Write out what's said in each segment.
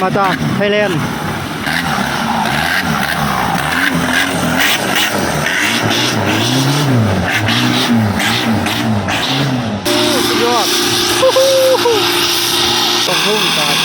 มาจากไทยแลนด์สุดยอดต้องพุ่งครับ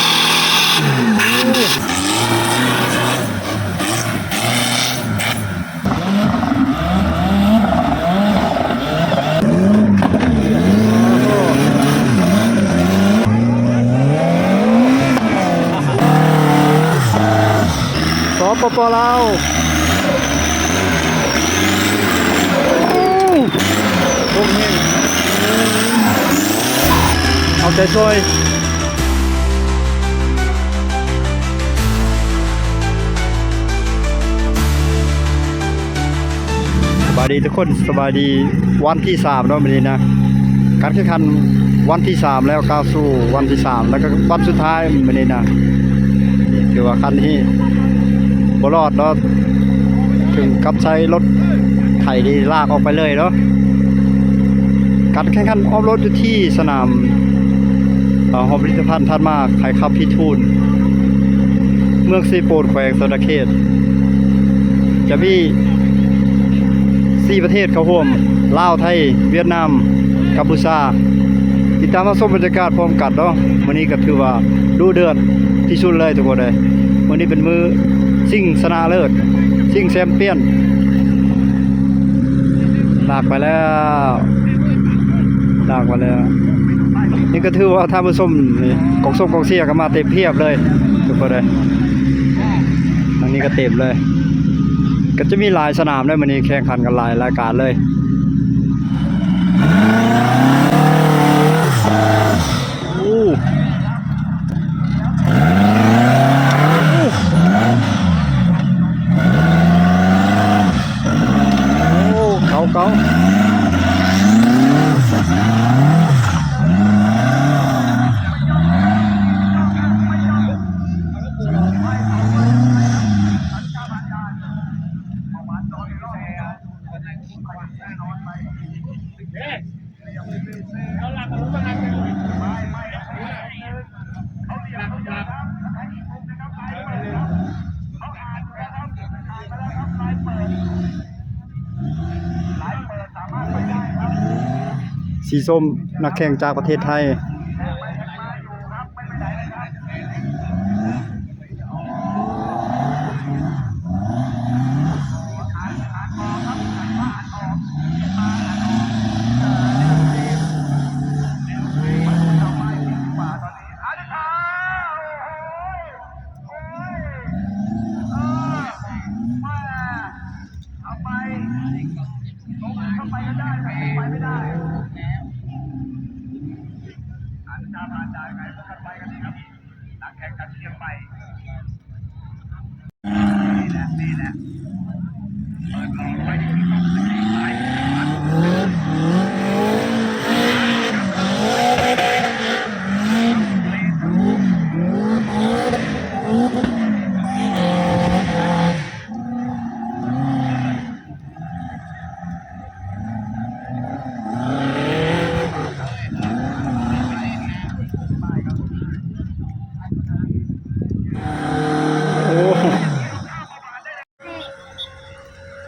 สปป.ลาวตรงนี้เอาใจช่วยสบายดีทุกคนสบายดีวันที่3เนาะวันนี้นะการแข่งขันวันที่3แล้วก้าวสู่วันที่3แล้วก็วันสุดท้ายวันนี้นะคือว่าคันนี้บรอดเนาะถึงกับใช้รถไถดีลากออกไปเลยเนาะการแข่งขันออฟโรดอยู่ที่สนามหอพิพิธภัณฑ์ท่านมากไข่ขับพิทูลเมืองซีโปนแขวงสระเขตจะมี4ประเทศเข้าร่วมลาวไทยเวียดนามกัมพูชาติดตามรับชมบรรยากาศพร้อมกันเนาะวันนี้ก็ถือว่าดูเดือดที่สุดเลยทุกคนเลยวันนี้เป็นมือซิ่งชนะเลิศซิ่งแชมเปี้ยนลากไปแล้วนี่ก็ถือว่าท่านผู้ชมนี่กองส้มกองเสียก็มาเต็มเพียบเลยทุกคนเลยทางนี้ก็เต็มเลยก็จะมีหลายสนามด้วยวันนี้แข่งขันกันหลายรายการเลยเก่าสีส้มนักแข่งจากประเทศไทย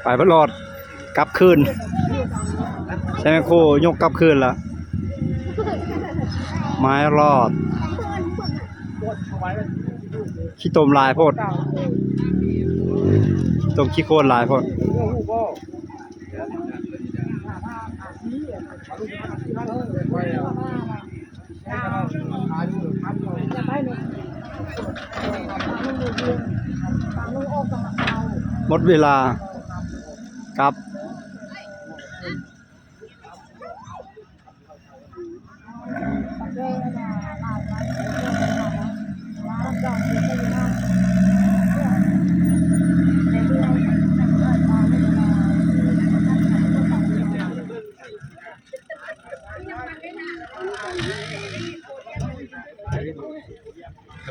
ไปบรอดกลับคืนใช่ไหมครูยกกลับคืนละไม้รอดขี้ตมลายโพดตมขี้โคลนลายโพดหมดเวลาครับ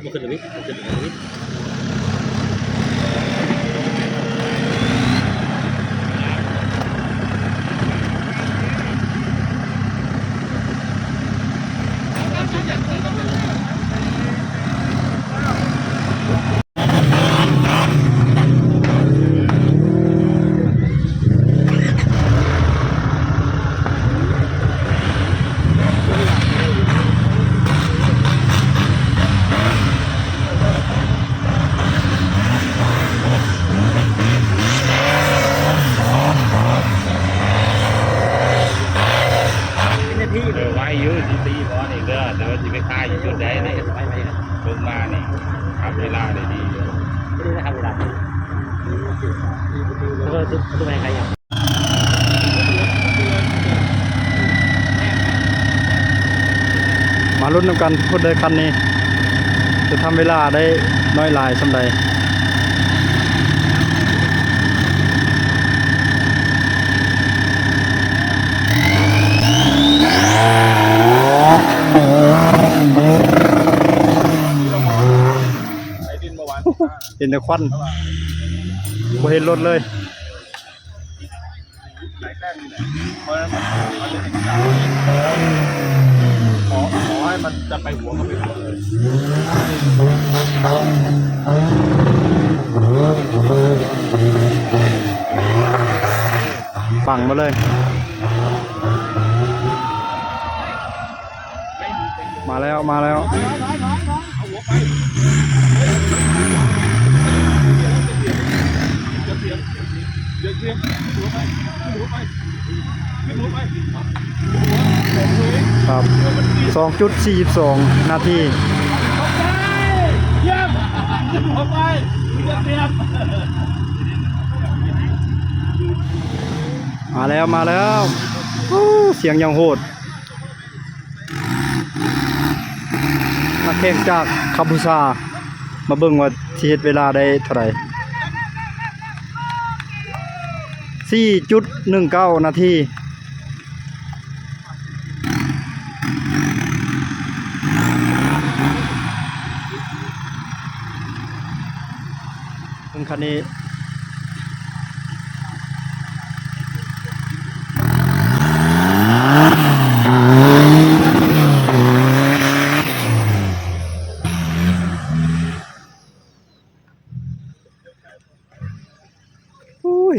Kamu ke lebih, ke lebih. ตัวไหนใครอย่าง มาลุ้นนำกันพูดเลยคันนี้ จะทำเวลาได้น้อยหลายสำใดเห็นแต่ควันบ่เห็นรถเลยขอให้มันจะไปหัวก็ไปหัวเลย ปังมาเลย มาแล้วมาแล้วครับ2.42 นาทีมาแล้วมาแล้วเสียงยังโหดนักแข่งจากกัมพูชามาเบิ่งว่าสิเฮ็ดเวลาได้เท่าไหร่ 4.19 นาทีคันนี้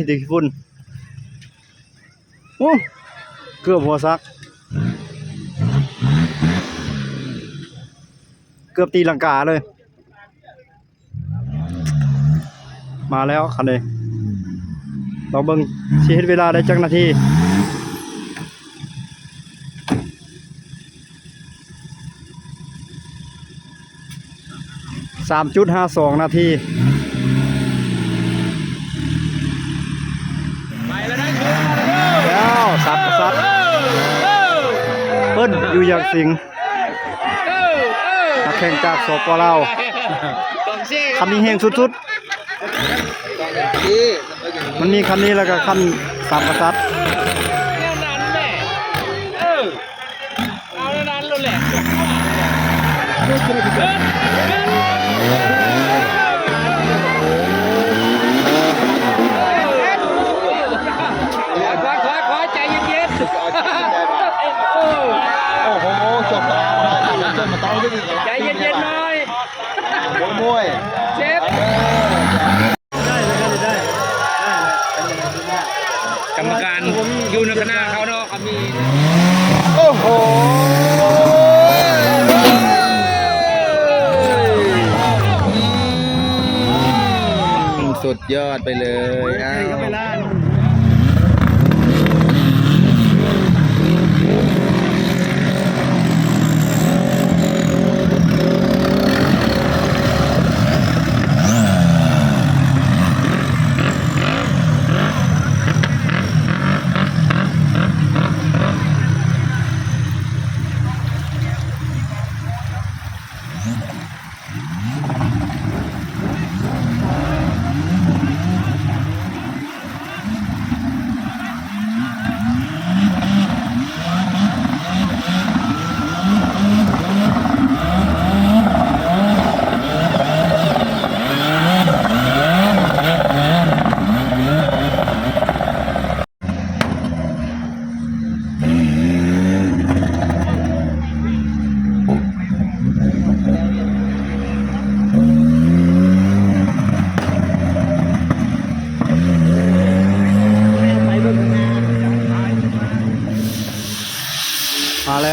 ดีฝุ่นโอ้เกือบหัวซักเกือบตีลังกาเลยมาแล้วคันนี้เราเบิ่งสิเฮ็ดเวลาได้จักนาที3.52 นาทีแล้วสัตว์สัตว์เพิ่นอยู่อย่างสิงนักแข่งจากสปลาวคันนี้แห้งสุดๆมันมีคันนี้แล้วก็คันสามกษัตริย์เอาแล้วนั้นแล้วแหละขอใจเย็นๆโอ้โหจบแล้วจนมาต้องได้อีกใจเย็นๆหน่อยมวยเจ็บได้กรรมการอยู่ในคณะเขาเนาะเขามีโอ้โหสุดยอดไปเลยอ้า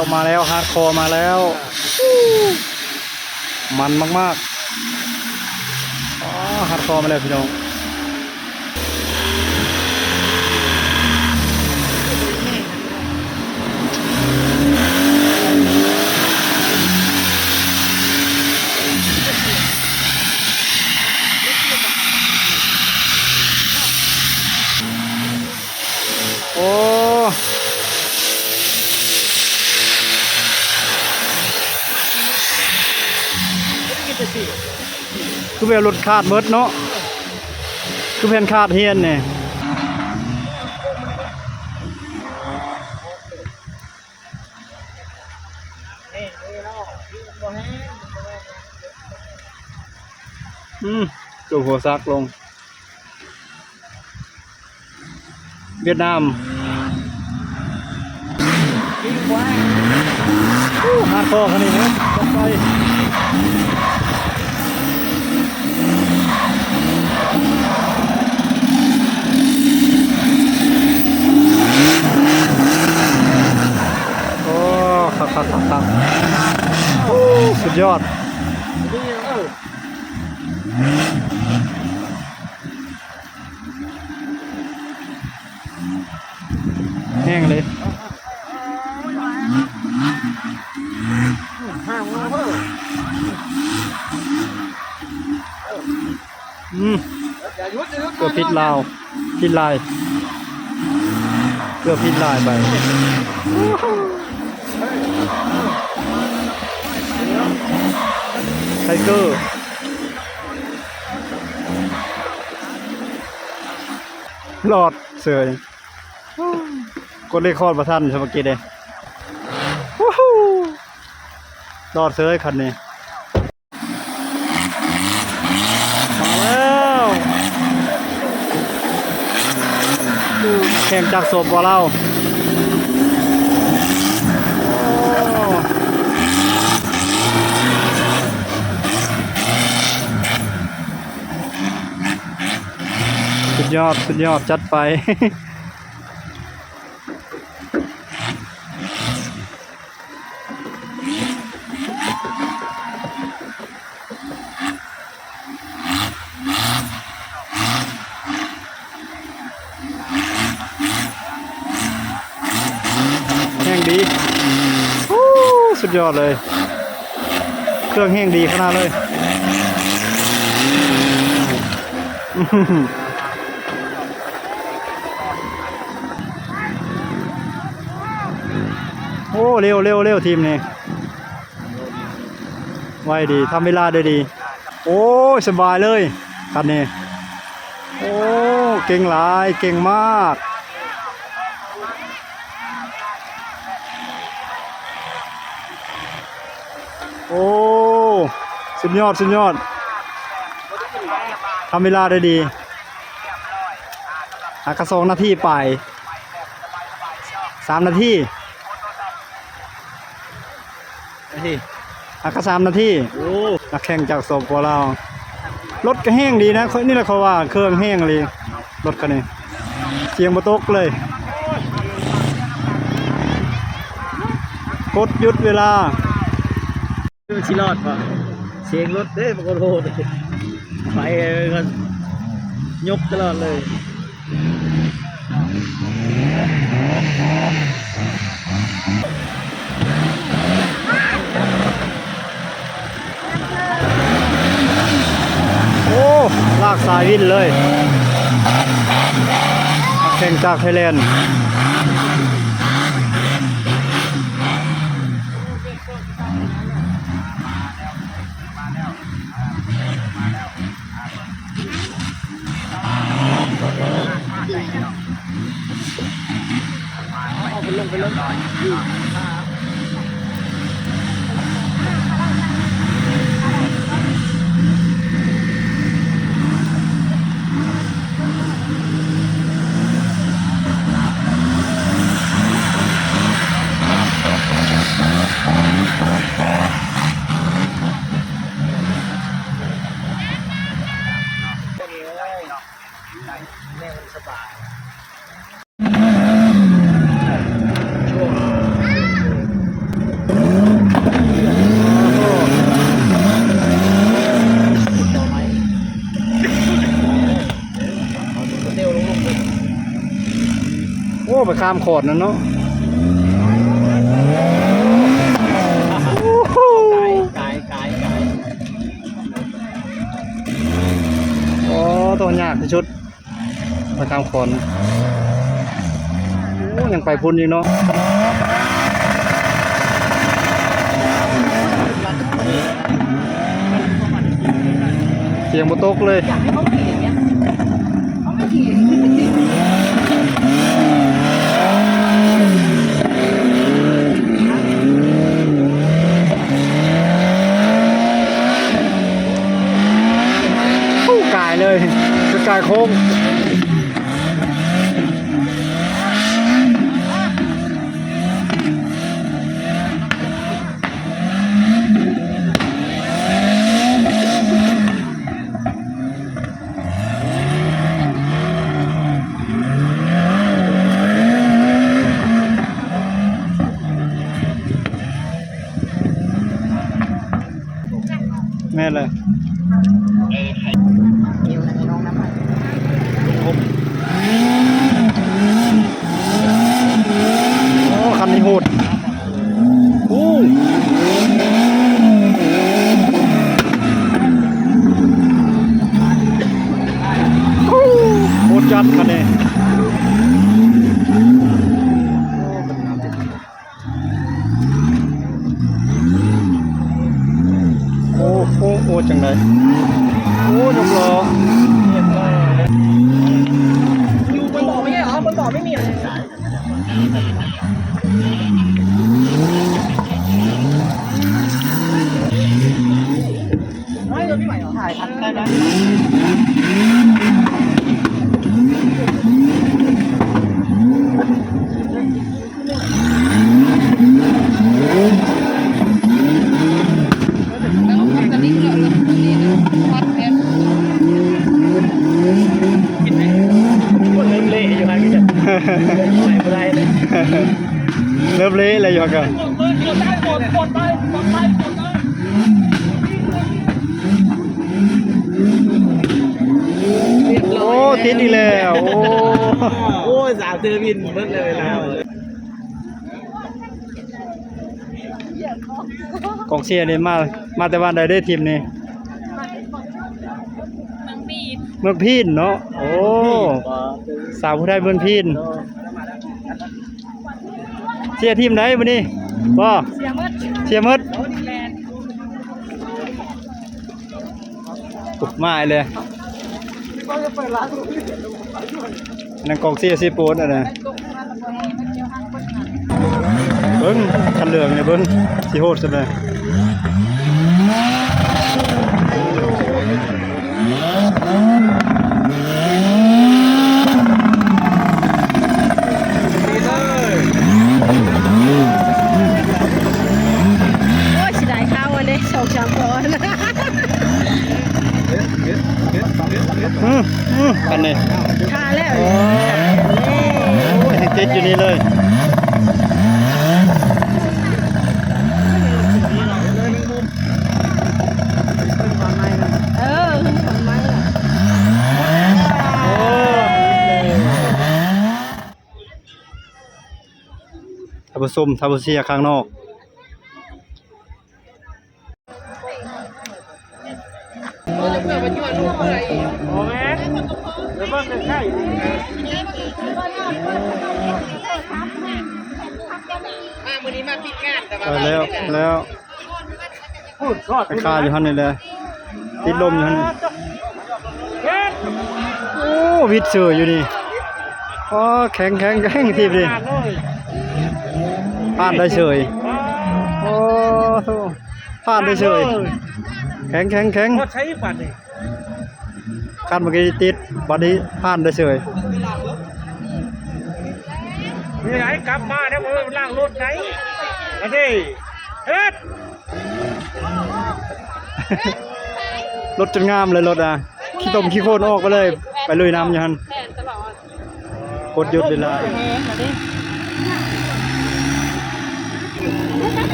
วมาแล้วฮาร์ดคอร์มาแล้วมันมากๆฮาร์ดคอร์มาแล้วพี่น้อง คือแบบรถคาดเบิดเนาะคือแผ่นคาดเฮียนเนี่ยจูบหัวซักลงเวียดนามฮาร์ดคอร์คันนี้นะจัดไปโอ้ครับโอ้สุดยอดแห้งเลยเกือบพิษลาวพิษลายเกือบพิษลายไปไทเกอร์หลอดเสยกดเลขคอร์ดประทันสมกิจเลยหลอดเสยคันนี้มาแล้วแข่งจากศพบ่เราสุดยอดจัดไปแห้งดีสุดยอดเลยเครื่องแห้งดีขนาดเลยโอ้เร็วทีมนี้ไวดีทำเวลาได้ดีโอ้สบายเลยคันนี้โอ้เก่งหลายเก่งมากโอ้สุดยอดทำเวลาได้ดีกระ2 นาทีไป3 นาทีกระ3 นาทีนักแข่งจากสปลาวรถก็แห้งดีนะนี่แหละเขาว่าเครื่องแห้งเลยรถคันนี้เสียงบ่ตกเลยกดหยุดเวลาชิลอดป่ะเสียงรถเด้มันก็โหดไปกันยกตลอดเลยโอ้ลากสายวินเลยแข่งจากไทยแลนด์ไปลงโอ้ไปข้ามโขดนั่นเนาะโอ้ตัวยากที่ชุดไปข้ามโขดโอ้ยังไปพุ่นอยู่เนาะ สียงบ่ตกเลย อยากให้เขาขี่อย่างเงี้ยเขาไม่ขี่ ผู้กายเลยคือกายโค้งแม่เลย เดี๋ยวนะน้องน้ำมัน โอ้คันนี้โหดโอ้โหดจัดคันนี้โอ้โอ้โอ้จังไดโอ้ยกล้อ อยู่บนบ่อไม่ใช่เหรอบนบ่อไม่มีอะไรไม่เดี๋ยวพี่ใหม่เหรอถ่ายทันได้ไหมเริ่มเละเลยอยู่กันโอ้ติดอีกแล้วโอ้ โอ้ยสาวเจอวินเบิดเลยนะ กองเชียร์นี่มาแต่วันใดได้ทีมนี่เมืองพีนเนาะโอ้สาวผู้ไทยเมืองพีนเชียร์ทีมไหนมื้อนี้บ่เชียร์หมดปุ๊บมาเลยนั่นกองเชียร์ซีโปนอ่ะนะเบิ้งคันเหลืองเนี่ยเบิ้งสิโหดซะเลยโอ้ยสิได้ข้าววันนี้สองสามคน กันนี่ ทาแล้ว โอ้ยติดอยู่นี่เลยของไม้ล่ะ โอ้ทาบุซุมทาบุเซียข้างนอกแล้วไปคาอยู่หั่นนี่แหละติดลมอยู่หั่นโอ้วิดเสืออยู่นี่อ๋อแข็งทีดิผ่านได้เฉยโอ้โธ่ผ่านได้เฉยแข็งใช้บัตรนี่ คันเมื่อกี้ติดบัดนี้ผ่านได้เฉย มีไหนกลับมาแล้วมันล่างรถไหนมาดิเฮ็ด รถจนงามเลยรถอ่ะขี้ตมขี้โคลนออกไปเลยไปลุยน้ำอยู่หั่นกดหยุดเวลา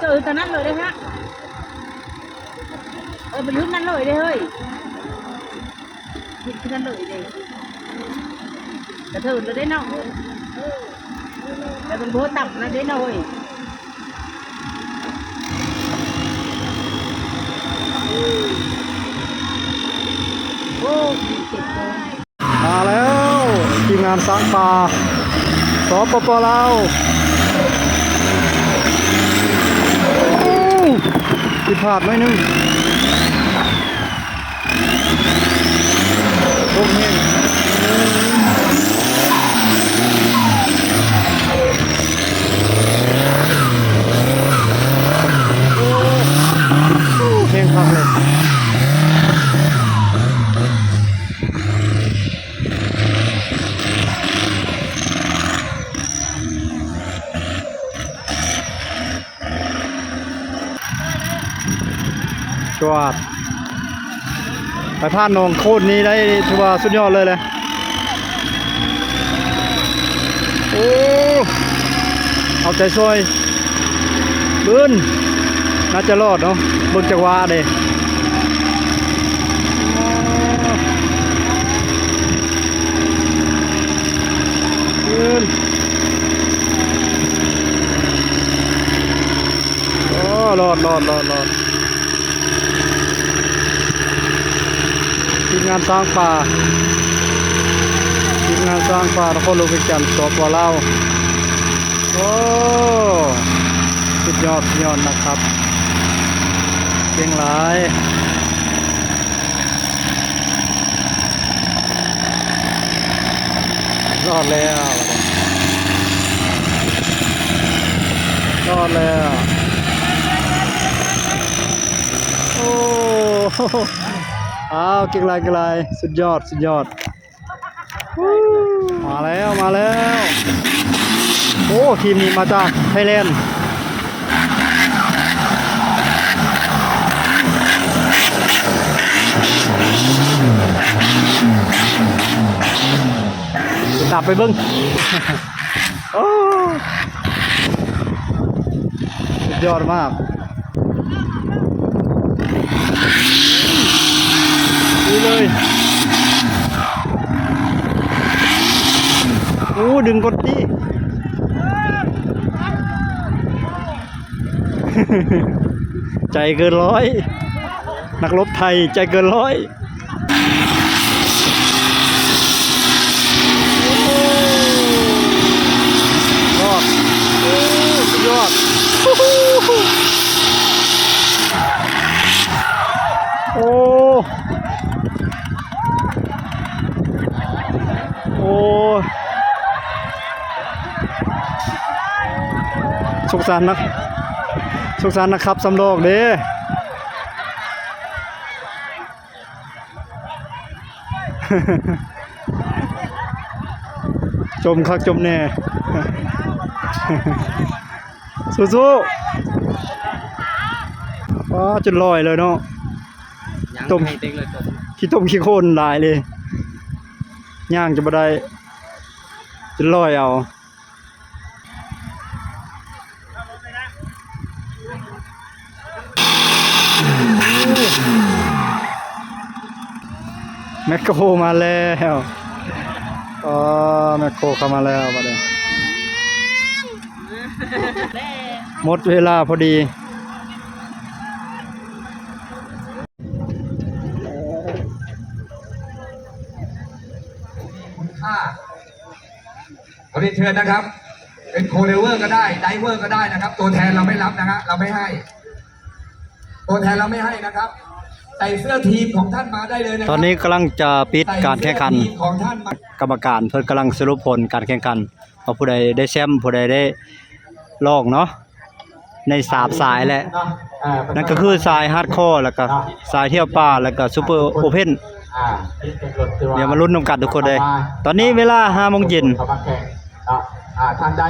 เจอตอนนั้นเลยได้ฮะไปรุ่นนั้นเลยได้เฮ้ยรุ่นนั้นเลยได้กระเทินเลยได้เนาะแต่มันโบตับนะได้เนาะเฮ้ย มาแล้วทีมงานสร้างป่าสปปลาว ผิดพลาดหน่อยนึงลงแห้งแห้งคักเลยจวดไปผ่านหนองโคตรนี้ได้ถือว่าสุดยอดเลยโอ้เอาใจช่วยเบิ้นน่าจะรอดเนาะเบิ้งจังหวะเด้เบิ้นโอ้รอดทีมงานสร้างป่าทุกคนลงไปกันสอบว่าเล่าโอ้สุดยอดนะครับเก่งหลายรอดแล้วโอ้อ้าวเก่งหลายสุดยอดมาแล้วโอ้ทีมนี้มาจากไทยแลนด์ดับไปเบิ้ง โอ้สุดยอดมากดูเลยโอ้ดึงกดดิ ใจเกินร้อยนักรบไทยใจเกินร้อยยอดยอดโอ้สงสารนะครับสำโรงเด้จมคักจมแน่สู้ๆว้าจนลอยเลยเนาะต้มขี้โคลนหลายเลยย่างจะบ่ได้จนลอยเอาแมคโครมาแล้วแมคโครเข้ามาแล้วบัดนี้หมดเวลาพอดีขอเรียนเชิญนะครับเป็นโคเลเวอร์ก็ได้ไดเวอร์ก็ได้นะครับตัวแทนเราไม่รับนะฮะเราไม่ให้ตัวแทนเราไม่ให้นะครับใส่เสื้อทีมของท่านมาได้เลยนะ ตอนนี้กำลังจะปิดการแข่งขัน ของท่านมาก รรมการเพิ่นกำลังสรุปผลการแข่งขันว่าผู้ใดได้แชมป์ผู้ใดได้รองเนาะใน3สายแหละนั่นก็คือสายฮาร์ดคอร์แล้วก็สายเที่ยวป่าแล้วก็ซุปเปอร์โอเพ่นเดี๋ยวมาลุ้นนำกันทุกคนเลยตอนนี้เวลา 5:00 นเขามาแข่งท่านใด